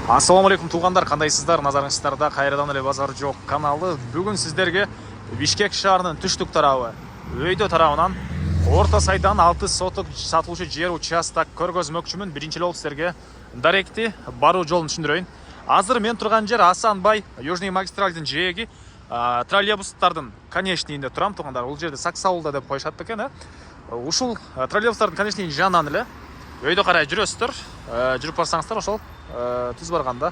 Ассаламу алейкум туугандар, кандайсыздар? Назарыңыздарда кайрадан эле базар жок каналы. Бүгүн сиздерге Бишкек шаарынын түштүк тарабы, өйдө тарабынан орто сайдан 6 соток сатылуучу жер участок көргөзмөкчүмүн. Биринчи эле сиздерге даректи баруу жолун түшүндүрөйүн. Азыр мен турган жер Асанбай, Южный магистральдын жээги, троллейбустардын конечныйинде турам туугандар. Бул жерде Саксаулда деп коюшат экен. Ушул троллейбустардын конечныйинин жанынан эле өйдө карай жүрөсүздөр. Жүрүп барсаңыздар ошол түз барганда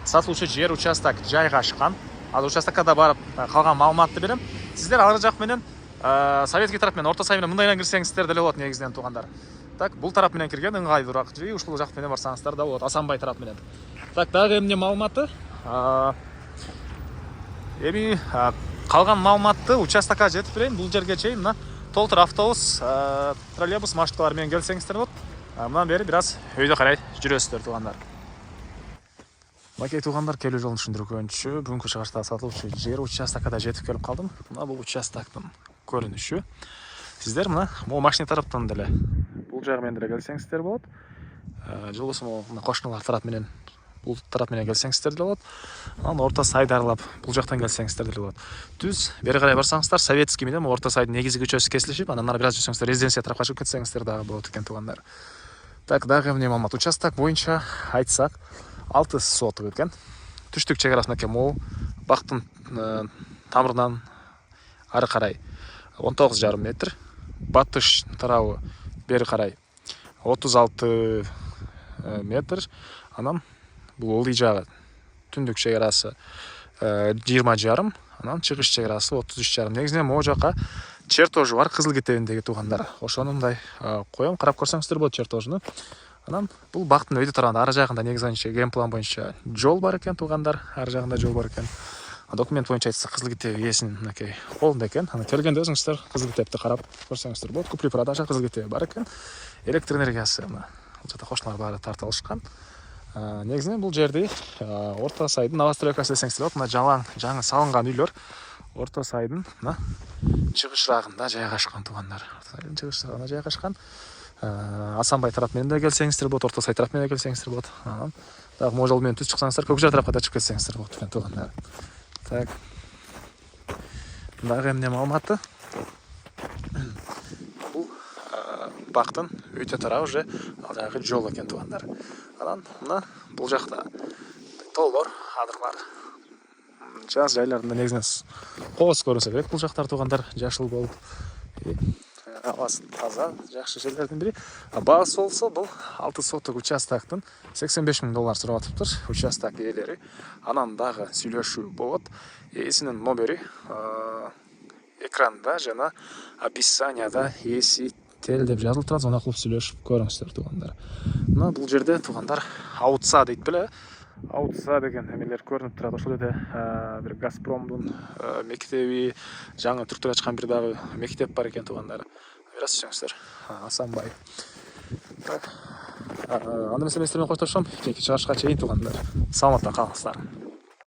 сатылуучу жер участок жайгашкан. Ал участокко да барып калган маалыматты берем. Сиздер ар жак менен советский тарап менен орто сай менен мындайдан кирсеңиздер деле болот негизинен туугандар. Так, бул тарап менен кирген ыңгайлуураак. Ушул жак менен барсаңыздар да болот, Асанбай тарап менен. Так, дагы эмне маалыматы? Эми калган маалыматты участокко жетип берейин. Бул жерге чейин мына толтур автобус, троллейбус машиналары менен келсеңиздер болот. Мындан бери бир аз өйдө карай жүрөсүздөр туугандар. Макей туугандар, келүү жолун түшүндүргөнчү бүгүнкү чыгышта сатылуучу жер участокко да жетип келип калдым. Мына бул участоктун көрүнүшү. Сиздер мына могу машина тараптан деле бул жагы менен деле келсеңиздер болот. Же болбосо мына кошуналар тарап менен бул тарап менен келсеңиздер деле болот. Анан орто сайды аралап бул жактан келсеңиздер деле болот. Түз бери карай барсаңыздар Советский менен орто сайдын негизги көчөсү кесилишип, анан ары бир аз жүрсөңүздөр резиденция тарапка чыгып кетсеңиздер дагы болот экен туугандар. Так, дагы эмне маалымат? Участок боюнча айтсак 6 соток экен. Түштүк чек экен могу бактын тамырынан ары карай 19,5 метр. Батыш тарабы бери карай 36 метр. Анан бул ылдый жагы түндүк чек 20,5, анан чыгыш чек 33,5. Негизинен могу жака чертожу бар, кызыл китебиндеги туугандар. Ошону мындай коем, карап көрсөңүздөр болот чертожуну. Анан бул бактын өйдө тарабында ары жагында негизинен генплан боюнча жол бар экен туугандар, ары жагында жол бар экен. Документ боюнча айтсак кызыл китеп ээсинин мынакей колунда экен. Аны келгенде өзүңүздөр кызыл китепти карап көрсөңүздөр болот. Купли продажа кызыл китеби бар экен. Электр энергиясы мына бул жерде кошуналар баары тартып алышкан. Негизинен бул жерди орто сайдын новостройкасы десеңиздер болот. Мына жаңы салынган үйлөр орто сайдын мына чыгышрагында жайгашкан туугандар. Чыгышрагында жайгашкан. Асанбай тарап менен да келсеңиздер болот, орто сай тарап менен да келсеңиздер болот. Анан дагы могу жол менен түз чыксаңыздар Көкжар тарапка да чыгып кетсеңиздер болот экен туугандар. Так. Дагы эмне маалыматы? Бул бактын өйдө тарабы уже ал жагы жол экен туугандар. Анан мына бул жакта тоолор, адырлар, жаз жайларында негизинен кооз көрүнсө керек бул жактар туугандар, жашыл болуп. Абасы таза, жакшы жерлердин бири. Баасы болсо бул 6 соток участоктун $85,000 сурап атыптыр участок ээлери. Анан дагы сүйлөшүү болот. Ээсинин номери экранда жана описанияда ээси тел деп жазылып турат. Аны кылып сүйлөшүп көрүңүздөр туугандар. Мына бул жерде туугандар аутса дейт беле? Аутса деген эмелер көрүнүп турат. Ошол жерде бир Газпромдун мектеби, жаңы түрктөр ачкан бир дагы мектеп бар экен туугандар. Бир аз түшүңүздөр. Асанбай. Так. Анда эмесе мен сиздер менен коштошом. Кийинки чыгышка чейин туугандар. Саламатта калыңыздар.